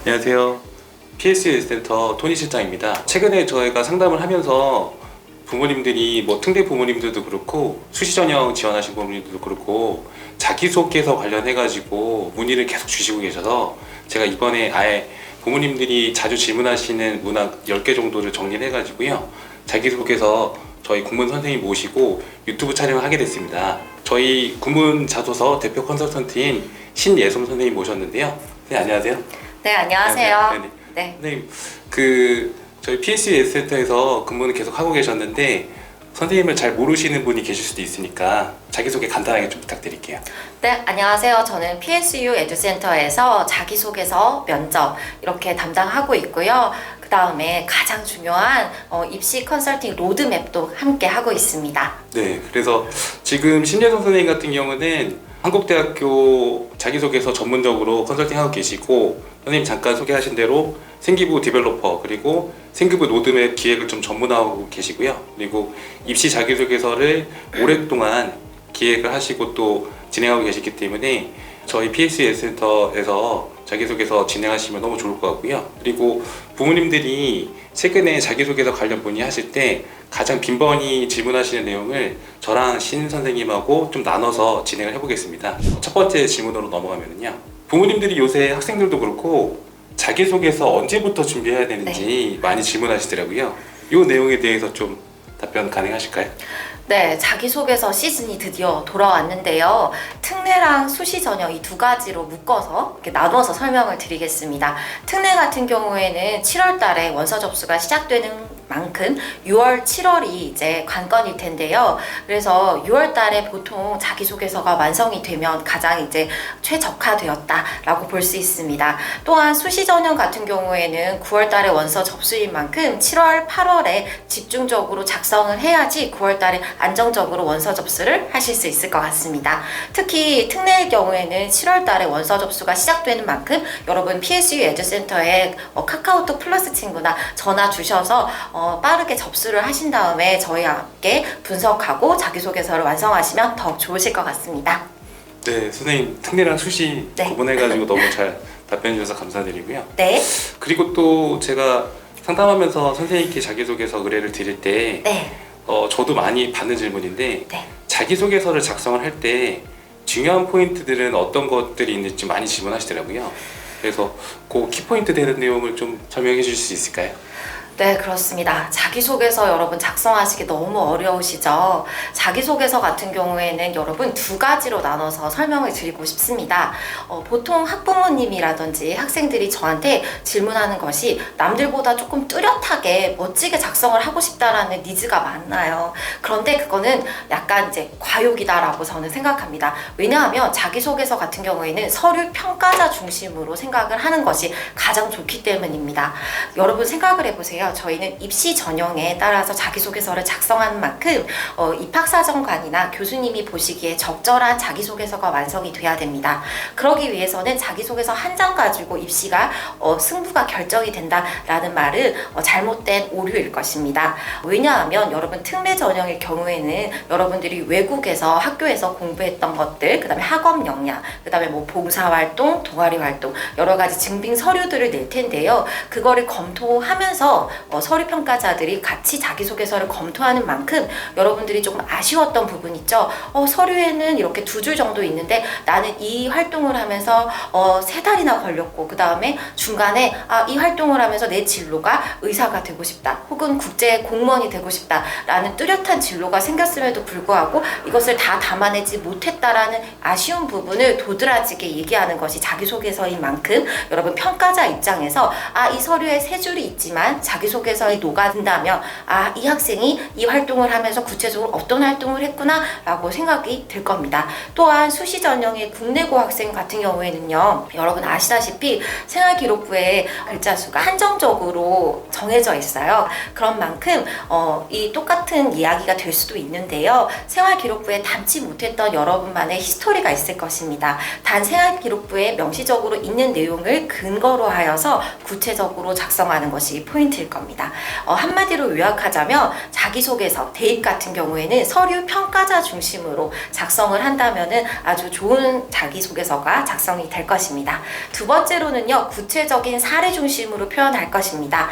안녕하세요. PSU 센터 토니 실장입니다. 최근에 저희가 상담을 하면서 부모님들이 특례 부모님들도 그렇고 수시 전형 지원하신 부모님들도 그렇고 자기소개서 관련해가지고 문의를 계속 주시고 계셔서 제가 이번에 아예 부모님들이 자주 질문하시는 문항 10개 정도를 정리를 해가지고요. 자기소개서 저희 국문 선생님 모시고 유튜브 촬영을 하게 됐습니다. 저희 국문 자소서 대표 컨설턴트인 신예솜 선생님 모셨는데요. 네, 안녕하세요. 네, 안녕하세요. 네네. 네. 선생님, 저희 PSU 센터에서 근무는 계속 하고 계셨는데 선생님을 잘 모르시는 분이 계실 수도 있으니까 자기소개 간단하게 좀 부탁드릴게요. 네, 안녕하세요. 저는 PSU 에듀센터에서 자기소개서, 면접 이렇게 담당하고 있고요. 그 다음에 가장 중요한 입시 컨설팅 로드맵도 함께 하고 있습니다. 네, 그래서 지금 신예솜 선생님 같은 경우는 한국대학교 자기소개서 전문적으로 컨설팅하고 계시고 선생님 잠깐 소개하신 대로 생기부 디벨로퍼 그리고 생기부 로드맵 기획을 좀 전문하고 계시고요. 그리고 입시 자기소개서를 오랫동안 기획을 하시고 또 진행하고 계시기 때문에 저희 PSU 센터에서 자기소개서 진행하시면 너무 좋을 것 같고요. 그리고 부모님들이 최근에 자기소개서 관련 문의하실 때 가장 빈번히 질문하시는 내용을 저랑 신 선생님하고 좀 나눠서 진행을 해보겠습니다. 첫 번째 질문으로 넘어가면요. 부모님들이 요새 학생들도 그렇고 자기소개서 언제부터 준비해야 되는지 많이 질문하시더라고요. 이 내용에 대해서 좀 답변 가능하실까요? 네, 자기소개서 시즌이 드디어 돌아왔는데요. 특례랑 수시 전형 이 두 가지로 묶어서 이렇게 나눠서 설명을 드리겠습니다. 특례 같은 경우에는 7월 달에 원서 접수가 시작되는 만큼 6월, 7월이 이제 관건일 텐데요. 그래서 6월 달에 보통 자기소개서가 완성이 되면 가장 이제 최적화되었다라고 볼 수 있습니다. 또한 수시 전형 같은 경우에는 9월 달에 원서 접수인 만큼 7월, 8월에 집중적으로 작성을 해야지 9월 달에 안정적으로 원서 접수를 하실 수 있을 것 같습니다. 특히 특례의 경우에는 7월 달에 원서 접수가 시작되는 만큼 여러분 PSU 에듀센터에 카카오톡 플러스 친구나 전화 주셔서 빠르게 접수를 하신 다음에 저희와 함께 분석하고 자기소개서를 완성하시면 더 좋으실 것 같습니다. 네, 선생님 특례랑 수시 구분해가지고 너무 잘 답변해 주셔서 감사드리고요. 네. 그리고 또 제가 상담하면서 선생님께 자기소개서 의뢰를 드릴 때 저도 많이 받는 질문인데 자기소개서를 작성을 할 때 중요한 포인트들은 어떤 것들이 있는지 많이 질문하시더라고요. 그래서 그 키포인트 되는 내용을 좀 설명해 주실 수 있을까요? 네, 그렇습니다. 자기소개서 여러분 작성하시기 너무 어려우시죠? 자기소개서 같은 경우에는 여러분 두 가지로 나눠서 설명을 드리고 싶습니다. 보통 학부모님이라든지 학생들이 저한테 질문하는 것이 남들보다 조금 뚜렷하게 멋지게 작성을 하고 싶다라는 니즈가 많아요. 그런데 그거는 약간 이제 과욕이다라고 저는 생각합니다. 왜냐하면 자기소개서 같은 경우에는 서류 평가자 중심으로 생각을 하는 것이 가장 좋기 때문입니다. 여러분 생각을 해보세요. 저희는 입시 전형에 따라서 자기소개서를 작성하는 만큼 입학사정관이나 교수님이 보시기에 적절한 자기소개서가 완성이 돼야 됩니다. 그러기 위해서는 자기소개서 한 장 가지고 입시가 승부가 결정이 된다라는 말은 잘못된 오류일 것입니다. 왜냐하면 여러분 특례 전형의 경우에는 여러분들이 외국에서 학교에서 공부했던 것들, 그 다음에 학업 역량, 그 다음에 봉사활동, 동아리활동 여러 가지 증빙 서류들을 낼 텐데요. 그거를 검토하면서 서류 평가자들이 같이 자기소개서를 검토하는 만큼 여러분들이 조금 아쉬웠던 부분 있죠. 서류에는 이렇게 2줄 정도 있는데 나는 이 활동을 하면서 3달이나 걸렸고 그 다음에 중간에 이 활동을 하면서 내 진로가 의사가 되고 싶다 혹은 국제 공무원이 되고 싶다 라는 뚜렷한 진로가 생겼음에도 불구하고 이것을 다 담아내지 못했다라는 아쉬운 부분을 도드라지게 얘기하는 것이 자기소개서인 만큼 여러분 평가자 입장에서 이 서류에 3줄이 있지만 자기소개서에 녹아든다면 이 학생이 이 활동을 하면서 구체적으로 어떤 활동을 했구나 라고 생각이 들 겁니다. 또한 수시 전형의 국내고 학생 같은 경우에는요, 여러분 아시다시피 생활기록부에 글자 수가 한정적으로 정해져 있어요. 그런 만큼 이 똑같은 이야기가 될 수도 있는데요. 생활기록부에 담지 못했던 여러분만의 히스토리가 있을 것입니다. 단 생활기록부에 명시적으로 있는 내용을 근거로 하여서 구체적으로 작성하는 것이 포인트일 겁니다. 한마디로 요약하자면 자기소개서, 대입 같은 경우에는 서류 평가자 중심으로 작성을 한다면은 아주 좋은 자기소개서가 작성이 될 것입니다. 두 번째로는요, 구체적인 사례 중심으로 표현할 것입니다.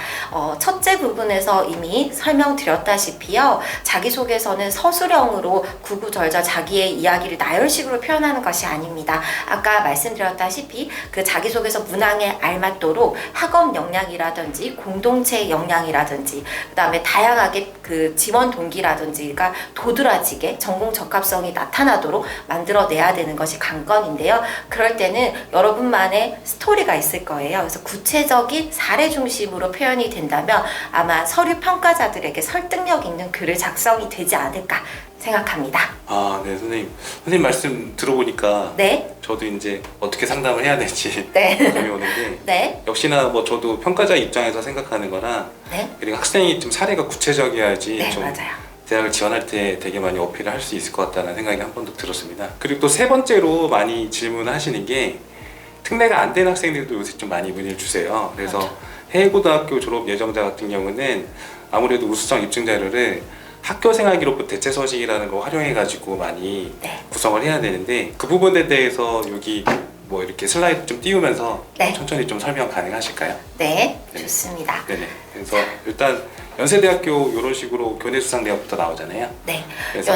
첫째 부분에서 이미 설명드렸다시피요, 자기소개서는 서술형으로 구구절절 자기의 이야기를 나열식으로 표현하는 것이 아닙니다. 아까 말씀드렸다시피 그 자기소개서 문항에 알맞도록 학업 역량이라든지 공동체 역량이라든지 그 다음에 다양하게 그 지원 동기라든지가 도드라지게 전공 적합성이 나타나도록 만들어내야 되는 것이 관건인데요. 그럴 때는 여러분만의 스토리가 있을 거예요. 그래서 구체적인 사례 중심으로 표현이 된다면 아마 서류 평가자들에게 설득력 있는 글을 작성이 되지 않을까 생각합니다. 아, 네, 선생님 말씀 들어보니까 네. 저도 이제 어떻게 상담을 해야 될지 네. 감이 오는데 네. 역시나 뭐 저도 평가자 입장에서 생각하는 거나 네. 그리고 학생이 좀 사례가 구체적이어야지 네, 좀 맞아요. 대학을 지원할 때 되게 많이 어필을 할 수 있을 것 같다는 생각이 한 번 더 들었습니다. 그리고 또 세 번째로 많이 질문하시는 게 특례가 안 된 학생들도 요새 좀 많이 문의를 주세요. 그래서 그렇죠. 해외고등학교 졸업 예정자 같은 경우는 아무래도 우수성 입증 자료를 학교생활 기록부 대체 서식이라는 걸 활용해가지고 많이 네. 구성을 해야 되는데 그 부분에 대해서 여기 뭐 이렇게 슬라이드 좀 띄우면서 네. 천천히 좀 설명 가능하실까요? 네, 네. 좋습니다. 네네. 그래서 일단 연세대학교 이런 식으로 교내수상대학부터 나오잖아요. 네, 그래서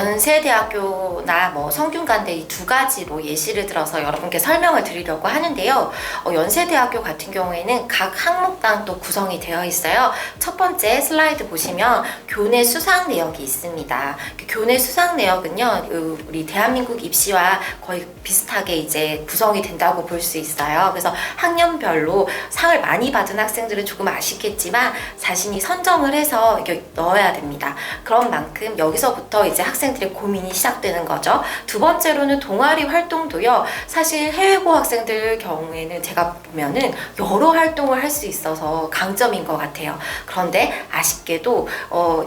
연세대학교나 뭐 성균관대 이 두 가지로 예시를 들어서 여러분께 설명을 드리려고 하는데요. 연세대학교 같은 경우에는 각 항목당 또 구성이 되어 있어요. 첫 번째 슬라이드 보시면 교내 수상 내역이 있습니다. 교내 수상 내역은요, 우리 대한민국 입시와 거의 비슷하게 이제 구성이 된다고 볼 수 있어요. 그래서 학년별로 상을 많이 받은 학생들은 조금 아쉽겠지만 자신이 선정을 해서 이렇게 넣어야 됩니다. 그런 만큼 여기서부터 이제 학생들의 고민이 시작되는 거죠. 두 번째로는 동아리 활동도요. 사실 해외고 학생들 경우에는 제가 보면은 여러 활동을 할 수 있어서 강점인 것 같아요. 그런데 아쉽게도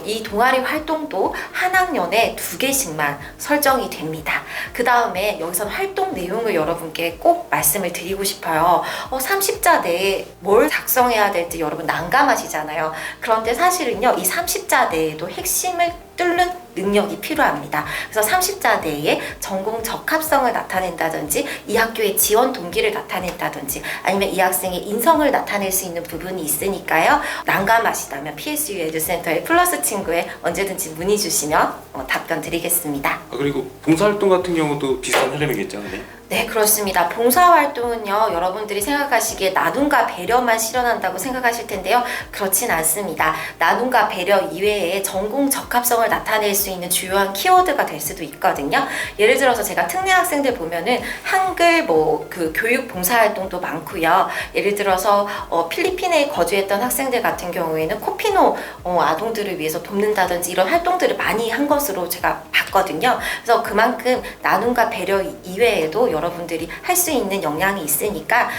이 동아리 활동도 한 학년에 2개씩만 설정이 됩니다. 그 다음에 여기서 활동 내용을 여러분께 꼭 말씀을 드리고 싶어요. 30자 내에 뭘 작성해야 될지 여러분 난감하시잖아요. 그런데 사실은요, 이 30자 내에도 핵심을 뚫는 능력이 필요합니다. 그래서 30자 내에 전공 적합성을 나타낸다든지 이 학교의 지원 동기를 나타낸다든지 아니면 이 학생의 인성을 나타낼 수 있는 부분이 있으니까요. 난감하시다면 PSU 에듀센터의 플러스 친구에 언제든지 문의 주시면 답변 드리겠습니다. 그리고 봉사활동 같은 경우도 비슷한 흐름이겠죠, 네? 네, 그렇습니다. 봉사활동은요, 여러분들이 생각하시기에 나눔과 배려만 실현한다고 생각하실 텐데요. 그렇진 않습니다. 나눔과 배려 이외에 전공 적합성을 나타낼 수 있는 주요한 키워드가 될 수도 있거든요. 예를 들어서 제가 특례 학생들 보면은 한글 그 교육 봉사활동도 많고요. 예를 들어서 필리핀에 거주했던 학생들 같은 경우에는 코피노 아동들을 위해서 돕는다든지 이런 활동들을 많이 한 것으로 제가 봤거든요. 그래서 그만큼 나눔과 배려 이외에도 여러분들이 할 수 있는 역량이 있으니까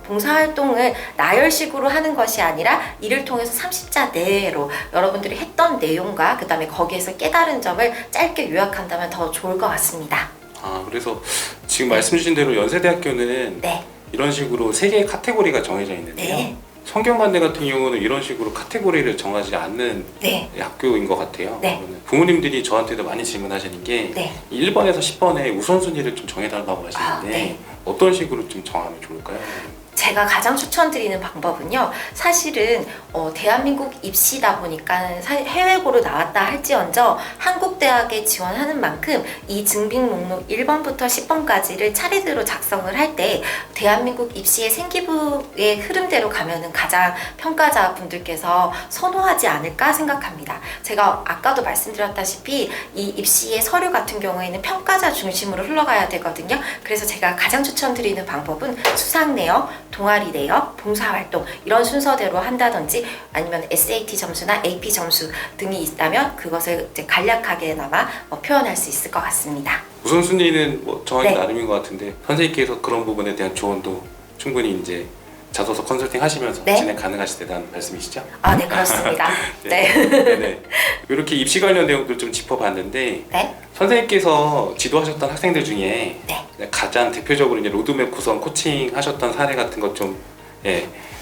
봉사활동을 나열식으로 하는 것이 아니라 이를 통해서 30자 내로 여러분들이 했던 내용과 그 다음에 거기에서 깨달은 점을 짧게 요약한다면 더 좋을 것 같습니다. 아, 그래서 지금 말씀 주신 대로 연세대학교는 네. 이런 식으로 3개의 카테고리가 정해져 있는데요. 네. 성균관대 같은 경우는 이런 식으로 카테고리를 정하지 않는 네. 학교인 것 같아요. 네. 부모님들이 저한테도 많이 질문하시는 게 네. 1번에서 10번에 우선순위를 좀 정해달라고 하시는데 네. 어떤 식으로 좀 정하면 좋을까요? 제가 가장 추천드리는 방법은요, 사실은 대한민국 입시다 보니까 해외고로 나왔다 할지언정 한국대학에 지원하는 만큼 이 증빙 목록 1번부터 10번까지를 차례대로 작성을 할 때 대한민국 입시의 생기부의 흐름대로 가면은 가장 평가자분들께서 선호하지 않을까 생각합니다. 제가 아까도 말씀드렸다시피 이 입시의 서류 같은 경우에는 평가자 중심으로 흘러가야 되거든요. 그래서 제가 가장 추천드리는 방법은 수상 내역, 동아리 내역, 봉사활동 이런 순서대로 한다든지 아니면 SAT 점수나 AP 점수 등이 있다면 그것을 이제 간략하게나마 표현할 수 있을 것 같습니다. 우선순위는 뭐 정하기 네. 나름인 것 같은데 선생님께서 그런 부분에 대한 조언도 충분히 이제 자소서 컨설팅 하시면서 네. 진행 가능하시다는 말씀이시죠? 아, 네, 그렇습니다. 네. 네. 이렇게 입시 관련 내용들 좀 짚어봤는데 네. 선생님께서 지도하셨던 학생들 중에 네. 가장 대표적으로 이제 로드맵 구성 코칭 하셨던 사례 같은 것 좀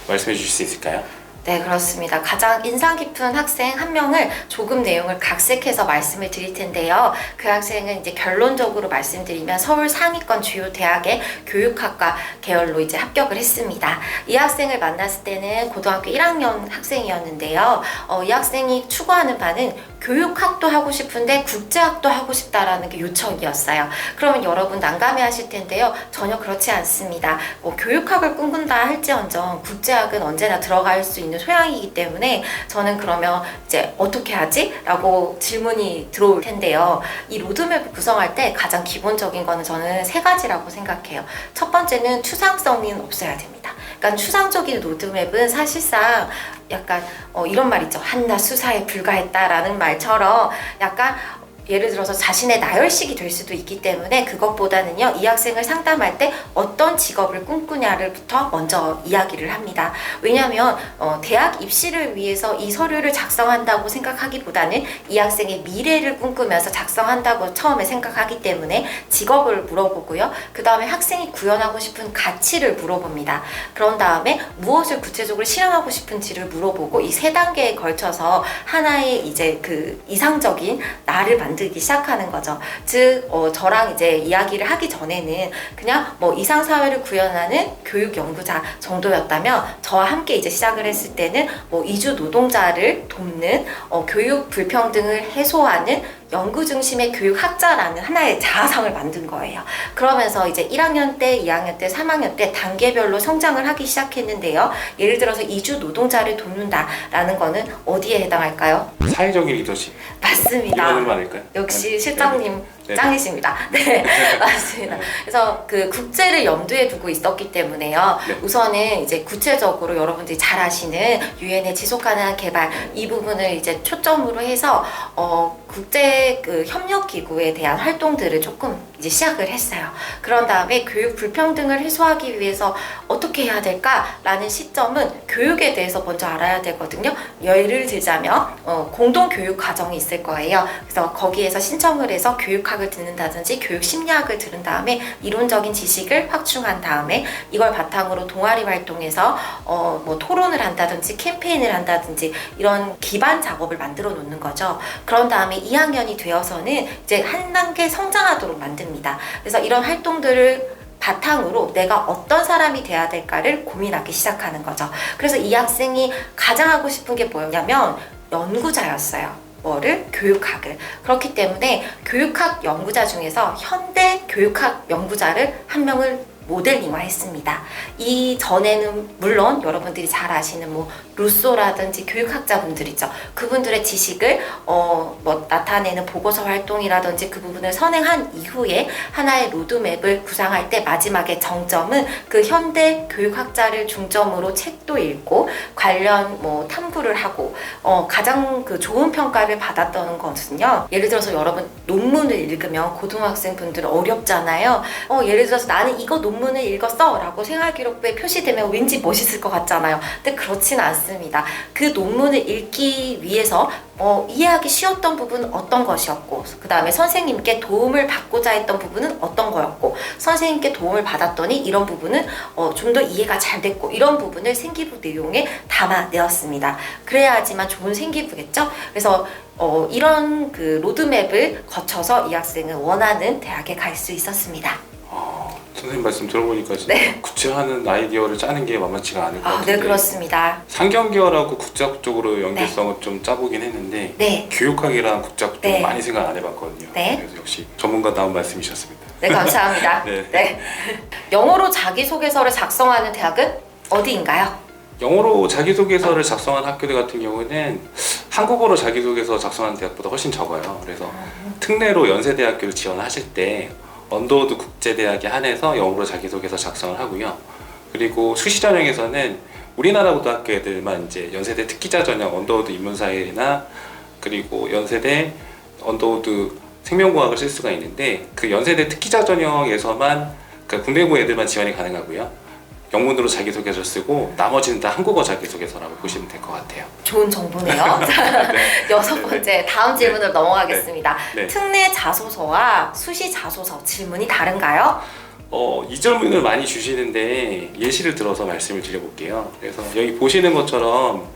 말씀해 주실 수 있을까요? 네, 그렇습니다. 가장 인상 깊은 학생 한 명을 조금 내용을 각색해서 말씀을 드릴 텐데요. 그 학생은 이제 결론적으로 말씀드리면 서울 상위권 주요 대학의 교육학과 계열로 이제 합격을 했습니다. 이 학생을 만났을 때는 고등학교 1학년 학생이었는데요. 이 학생이 추구하는 바는 교육학도 하고 싶은데 국제학도 하고 싶다라는 게 요청이었어요. 그러면 여러분 난감해 하실 텐데요. 전혀 그렇지 않습니다. 교육학을 꿈꾼다 할지언정 국제학은 언제나 들어갈 수 있는 소양이기 때문에 저는 그러면 이제 어떻게 하지? 라고 질문이 들어올 텐데요. 이 로드맵을 구성할 때 가장 기본적인 거는 저는 세 가지라고 생각해요. 첫 번째는 추상성은 없어야 됩니다. 그러니까 추상적인 로드맵은 사실상 약간 이런 말 있죠. 한낱 수사에 불과했다라는 말처럼 약간 예를 들어서 자신의 나열식이 될 수도 있기 때문에 그것보다는요, 이 학생을 상담할 때 어떤 직업을 꿈꾸냐를부터 먼저 이야기를 합니다. 왜냐하면 대학 입시를 위해서 이 서류를 작성한다고 생각하기보다는 이 학생의 미래를 꿈꾸면서 작성한다고 처음에 생각하기 때문에 직업을 물어보고요. 그 다음에 학생이 구현하고 싶은 가치를 물어봅니다. 그런 다음에 무엇을 구체적으로 실현하고 싶은지를 물어보고 이 세 단계에 걸쳐서 하나의 이제 그 이상적인 나를 만들기 시작하는 거죠. 즉 저랑 이제 이야기를 하기 전에는 그냥 뭐 이상사회를 구현하는 교육 연구자 정도였다면 저와 함께 이제 시작을 했을 때는 뭐 이주 노동자를 돕는 교육 불평등을 해소하는 연구 중심의 교육학자라는 하나의 자아성을 만든 거예요. 그러면서 이제 1학년 때, 2학년 때, 3학년 때 단계별로 성장을 하기 시작했는데요. 예를 들어서 이주 노동자를 돕는다라는 거는 어디에 해당할까요? 사회적인 리더십. 맞습니다. 이런 거 아닐까요? 역시 실장님 네. 짱이십니다. 네, 맞습니다. 그래서 그 국제를 염두에 두고 있었기 때문에요. 네. 우선은 이제 구체적으로 여러분들이 잘 아시는 유엔의 지속가능한 개발 이 부분을 이제 초점으로 해서 국제 그 협력 기구에 대한 활동들을 조금 이제 시작을 했어요. 그런 다음에 교육 불평등을 해소하기 위해서 어떻게 해야 될까라는 시점은 교육에 대해서 먼저 알아야 되거든요. 예를 들자면 공동 교육 과정이 있을 거예요. 그래서 거기에서 신청을 해서 교육학을 듣는다든지 교육 심리학을 들은 다음에 이론적인 지식을 확충한 다음에 이걸 바탕으로 동아리 활동에서 뭐 토론을 한다든지 캠페인을 한다든지 이런 기반 작업을 만들어 놓는 거죠. 그런 다음에 2학년이 되어서는 이제 한 단계 성장하도록 만듭니다. 그래서 이런 활동들을 바탕으로 내가 어떤 사람이 돼야 될까를 고민하기 시작하는 거죠. 그래서 이 학생이 가장 하고 싶은 게 뭐였냐면 연구자였어요. 뭐를? 교육학을. 그렇기 때문에 교육학 연구자 중에서 현대 교육학 연구자를 한 명을 모델링화했습니다. 이 전에는 물론 여러분들이 잘 아시는 뭐 루소라든지 교육학자분들 있죠. 그분들의 지식을 뭐 나타내는 보고서 활동이라든지 그 부분을 선행한 이후에 하나의 로드맵을 구상할 때 마지막에 정점은 그 현대 교육학자를 중점으로 책도 읽고 관련 뭐 탐구를 하고 가장 그 좋은 평가를 받았던 것은요. 예를 들어서 여러분 논문을 읽으면 고등학생 분들은 어렵잖아요. 예를 들어서 나는 이거 논문을 읽었어 라고 생활기록부에 표시되면 왠지 멋있을 것 같잖아요. 근데 그렇진 않습니다. 그 논문을 읽기 위해서 이해하기 쉬웠던 부분은 어떤 것이었고 그 다음에 선생님께 도움을 받고자 했던 부분은 어떤 거였고 선생님께 도움을 받았더니 이런 부분은 좀 더 이해가 잘 됐고 이런 부분을 생기부 내용에 담아내었습니다. 그래야지만 좋은 생기부겠죠? 그래서 이런 그 로드맵을 거쳐서 이 학생은 원하는 대학에 갈 수 있었습니다. 선생님 말씀 들어보니까 진짜 네. 구체화하는 아이디어를 짜는 게 만만치가 않을 것 같은데 네, 그렇습니다. 상경계열하고 국제학 쪽으로 연계성을 좀 짜보긴 했는데 네. 교육학이랑 국제학 쪽 네. 많이 생각 안 해봤거든요. 네. 그래서 역시 전문가다운 말씀이셨습니다. 네, 감사합니다. 네. 네. 영어로 자기소개서를 작성하는 대학은 어디인가요? 영어로 자기소개서를 작성한 학교들 같은 경우는 한국어로 자기소개서 작성하는 대학보다 훨씬 적어요. 그래서 특례로 연세대학교를 지원하실 때 언더우드 국제대학에 한해서 영어로 자기소개서 작성을 하고요. 그리고 수시 전형에서는 우리나라 고등학교 애들만 이제 연세대 특기자 전형 언더우드 인문사회나 그리고 연세대 언더우드 생명공학을 쓸 수가 있는데 그 연세대 특기자 전형에서만 그러니까 국내고 애들만 지원이 가능하고요. 영문으로 자기소개서 쓰고 나머지는 다 한국어 자기소개서라고 보시면 될 것 같아요. 좋은 정보네요. 여섯 번째 다음 질문으로 넘어가겠습니다. 네. 특례 자소서와 수시 자소서 질문이 다른가요? 이 질문을 많이 주시는데 예시를 들어서 말씀을 드려볼게요. 그래서 여기 보시는 것처럼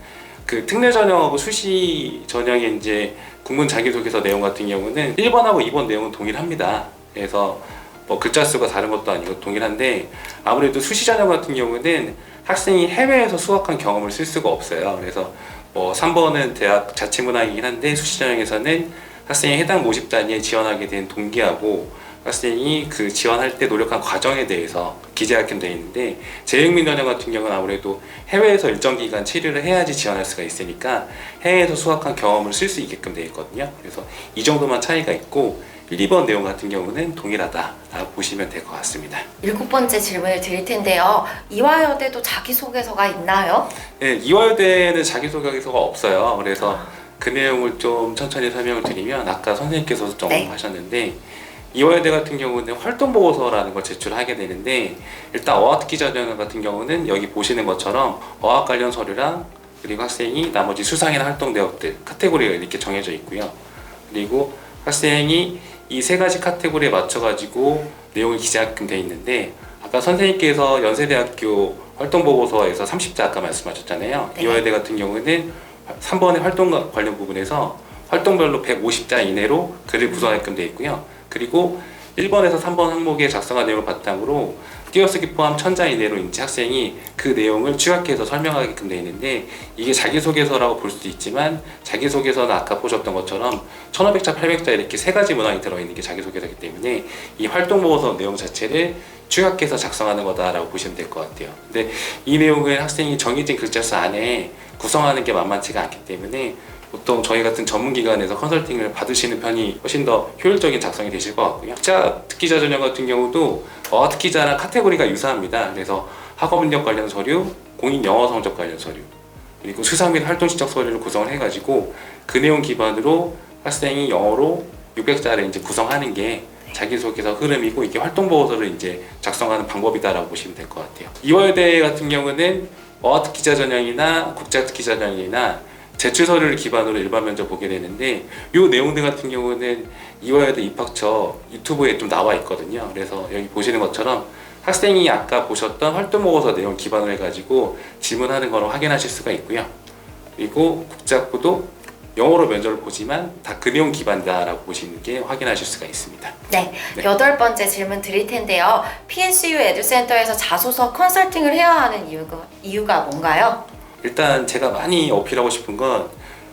그 특례 전형하고 수시 전형의 이제 국문 자기소개서 내용 같은 경우는 1번하고 2번 내용은 동일합니다. 그래서 뭐 글자 수가 다른 것도 아니고 동일한데 아무래도 수시 전형 같은 경우는 학생이 해외에서 수학한 경험을 쓸 수가 없어요. 그래서 뭐 3번은 대학 자체 문항이긴 한데 수시 전형에서는 학생이 해당 모집 단위에 지원하게 된 동기하고 학생이 그 지원할 때 노력한 과정에 대해서 기재하게 되어 있는데 재외국민 전형 같은 경우는 아무래도 해외에서 일정 기간 체류를 해야지 지원할 수가 있으니까 해외에서 수학한 경험을 쓸 수 있게끔 되어 있거든요. 그래서 이 정도만 차이가 있고 1, 2번 내용 같은 경우는 동일하다라고 보시면 될 것 같습니다. 7번째 질문을 드릴 텐데요. 이화여대도 자기소개서가 있나요? 네, 이화여대는 자기소개서가 없어요. 그래서 그 내용을 좀 천천히 설명을 드리면 아까 선생님께서도 좀 네. 하셨는데 이화여대 같은 경우는 활동보고서라는 걸 제출하게 되는데 일단 어학특기 전형 같은 경우는 여기 보시는 것처럼 어학 관련 서류랑 그리고 학생이 나머지 수상이나 활동 내역들 카테고리가 이렇게 정해져 있고요. 그리고 학생이 이 세 가지 카테고리에 맞춰가지고 내용을 기재하게끔 돼 있는데 아까 선생님께서 연세대학교 활동보고서에서 30자 아까 말씀하셨잖아요. 네. 이화여대 같은 경우는 3번의 활동 관련 부분에서 활동별로 150자 이내로 글을 구성하게끔 돼 있고요. 그리고 1번에서 3번 항목에 작성한 내용을 바탕으로 띄어쓰기 포함 1000자 이내로 이제 학생이 그 내용을 추각해서 설명하게끔 되어 있는데 이게 자기소개서라고 볼 수도 있지만 자기소개서는 아까 보셨던 것처럼 1500자, 800자 이렇게 세 가지 문항이 들어있는 게 자기소개서이기 때문에 이 활동보고서 내용 자체를 추각해서 작성하는 거다라고 보시면 될 것 같아요. 근데 이 내용을 학생이 정해진 글자 수 안에 구성하는 게 만만치가 않기 때문에 보통 저희 같은 전문기관에서 컨설팅을 받으시는 편이 훨씬 더 효율적인 작성이 되실 것 같고요. 특기자 전형 같은 경우도 특기자랑 카테고리가 유사합니다. 그래서 학업 능력 관련 서류, 공인 영어 성적 관련 서류, 그리고 수사 및 활동 실적 서류를 구성을 해가지고 그 내용 기반으로 학생이 영어로 600자를 이제 구성하는 게 자기소개서 흐름이고 이게 활동보고서를 이제 작성하는 방법이다라고 보시면 될 것 같아요. 이화여대 같은 경우는 어학특기자 전형이나 국제학특기자 전형이나 제출 서류를 기반으로 일반 면접 보게 되는데 이 내용들 같은 경우는 이화여대 입학처 유튜브에 좀 나와 있거든요. 그래서 여기 보시는 것처럼 학생이 아까 보셨던 활동보고서 내용 기반으로 해가지고 질문하는 거로 확인하실 수가 있고요. 그리고 국제학부도 영어로 면접을 보지만 다 그 내용 기반다라고 보시는 게 확인하실 수가 있습니다. 네, 8번째 질문 드릴 텐데요. PSU 에듀센터에서 자소서 컨설팅을 해야 하는 이유가 뭔가요? 일단 제가 많이 어필하고 싶은 건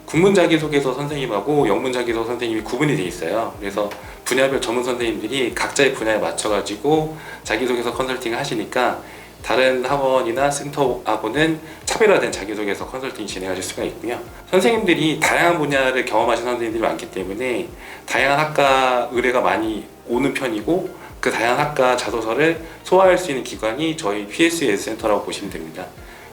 국문 자기소개서 선생님하고 영문 자기소개서 선생님이 구분이 돼 있어요. 그래서 분야별 전문 선생님들이 각자의 분야에 맞춰가지고 자기소개서 컨설팅을 하시니까 다른 학원이나 센터하고는 차별화된 자기소개서 컨설팅 진행하실 수가 있고요. 선생님들이 다양한 분야를 경험하신 선생님들이 많기 때문에 다양한 학과 의뢰가 많이 오는 편이고 그 다양한 학과 자소서를 소화할 수 있는 기관이 저희 PSU 에듀센터라고 보시면 됩니다.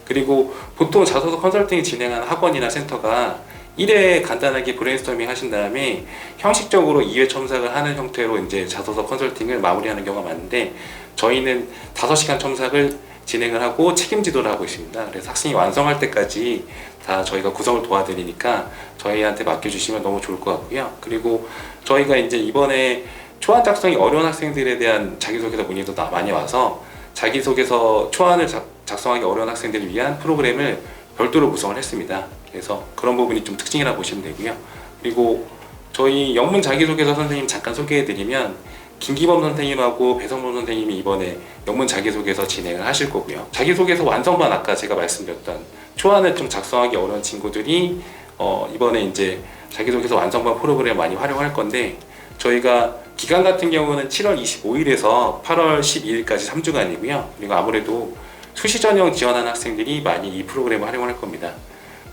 그리고 보통 자소서 컨설팅 진행하는 학원이나 센터가 1회 간단하게 브레인스토밍 하신 다음에 형식적으로 2회 첨삭을 하는 형태로 이제 자소서 컨설팅을 마무리하는 경우가 많은데 저희는 5시간 첨삭을 진행을 하고 책임 지도를 하고 있습니다. 그래서 학생이 완성할 때까지 다 저희가 구성을 도와드리니까 저희한테 맡겨주시면 너무 좋을 것 같고요. 그리고 저희가 이제 이번에 초안 작성이 어려운 학생들에 대한 자기소개서 문의도 많이 와서 자기소개서 초안을 작성하기 어려운 학생들을 위한 프로그램을 별도로 구성을 했습니다. 그래서 그런 부분이 좀 특징이라고 보시면 되고요. 그리고 저희 영문 자기소개서 선생님 잠깐 소개해드리면 김기범 선생님하고 배성범 선생님이 이번에 영문 자기소개서 진행을 하실 거고요. 자기소개서 완성반 아까 제가 말씀드렸던 초안을 좀 작성하기 어려운 친구들이 이번에 이제 자기소개서 완성반 프로그램 많이 활용할 건데 저희가 기간 같은 경우는 7월 25일에서 8월 12일까지 3주간이고요. 그리고 아무래도 수시 전형 지원하는 학생들이 많이 이 프로그램을 활용할 겁니다.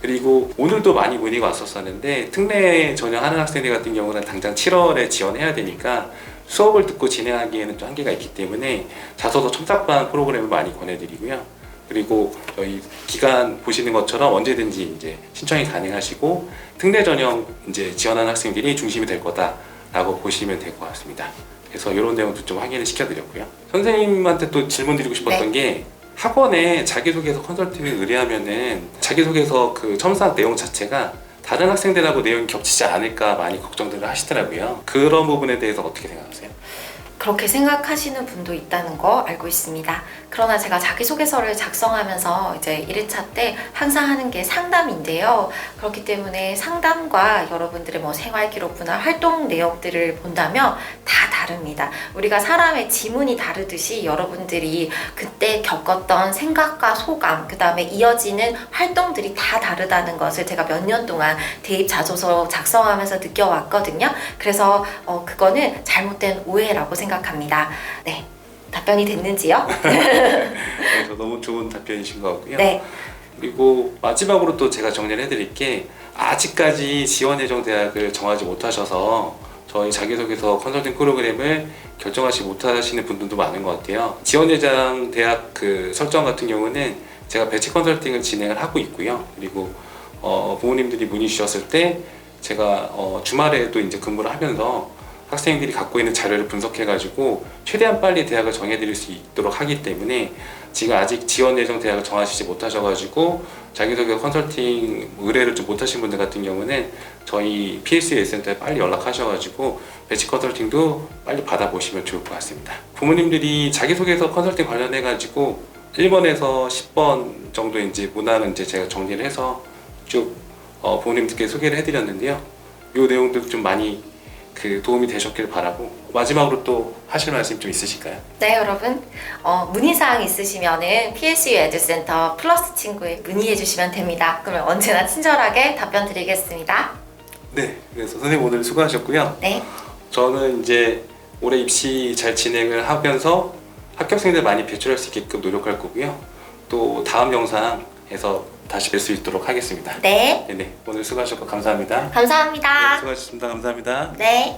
그리고 오늘도 많이 문의가 왔었었는데 특례 전형하는 학생들 같은 경우는 당장 7월에 지원해야 되니까 수업을 듣고 진행하기에는 좀 한계가 있기 때문에 자소서 첨삭반 프로그램을 많이 권해드리고요. 그리고 저희 기간 보시는 것처럼 언제든지 이제 신청이 가능하시고 특례 전형 이제 지원하는 학생들이 중심이 될 거다라고 보시면 될 것 같습니다. 그래서 이런 내용도 좀 확인을 시켜드렸고요. 선생님한테 또 질문 드리고 싶었던 게 학원에 자기소개서 컨설팅을 의뢰하면은 자기소개서 그 첨삭 내용 자체가 다른 학생들하고 내용이 겹치지 않을까 많이 걱정들을 하시더라고요. 그런 부분에 대해서 어떻게 생각하세요? 그렇게 생각하시는 분도 있다는 거 알고 있습니다. 그러나 제가 자기소개서를 작성하면서 이제 1회차 때 항상 하는 게 상담인데요. 그렇기 때문에 상담과 여러분들의 뭐 생활기록부나 활동 내역들을 본다면 다 다릅니다. 우리가 사람의 지문이 다르듯이 여러분들이 그때 겪었던 생각과 소감, 그 다음에 이어지는 활동들이 다 다르다는 것을 제가 몇 년 동안 대입 자소서 작성하면서 느껴왔거든요. 그래서 그거는 잘못된 오해라고 생각합니다. 네. 답변이 됐는지요? 그래서 너무 좋은 답변이신 것 같고요. 네. 그리고 마지막으로 또 제가 정리를 해드릴 게 아직까지 지원 예정 대학을 정하지 못하셔서 저희 자기소개서 컨설팅 프로그램을 결정하지 못하시는 분들도 많은 것 같아요. 지원 예정 대학 그 설정 같은 경우는 제가 배치 컨설팅을 진행을 하고 있고요. 그리고 부모님들이 문의 주셨을 때 제가 주말에도 이제 근무를 하면서 학생들이 갖고 있는 자료를 분석해가지고 최대한 빨리 대학을 정해드릴 수 있도록 하기 때문에 지금 아직 지원 예정 대학을 정하시지 못하셔가지고 자기소개 컨설팅 의뢰를 좀 못하신 분들 같은 경우는 저희 PSA 센터에 빨리 연락하셔가지고 배치 컨설팅도 빨리 받아보시면 좋을 것 같습니다. 부모님들이 자기소개서 컨설팅 관련해가지고 1번에서 10번 정도 이제 문항은 이제 제가 정리를 해서 쭉 부모님들께 소개를 해드렸는데요. 이 내용들 좀 많이 도움이 되셨길 바라고 마지막으로 또 하실 말씀 좀 있으실까요? 네, 여러분. 문의사항 있으시면은 PSU 에듀센터 플러스 친구에 문의해 주시면 됩니다. 그러면 언제나 친절하게 답변 드리겠습니다. 네, 그래서 선생님 오늘 수고하셨고요. 네. 저는 이제 올해 입시 잘 진행을 하면서 합격생들 많이 배출할 수 있게끔 노력할 거고요. 또 다음 영상에서 다시 뵐 수 있도록 하겠습니다. 네. 네, 오늘 수고하셨고 감사합니다. 감사합니다. 수고하셨습니다. 감사합니다. 네.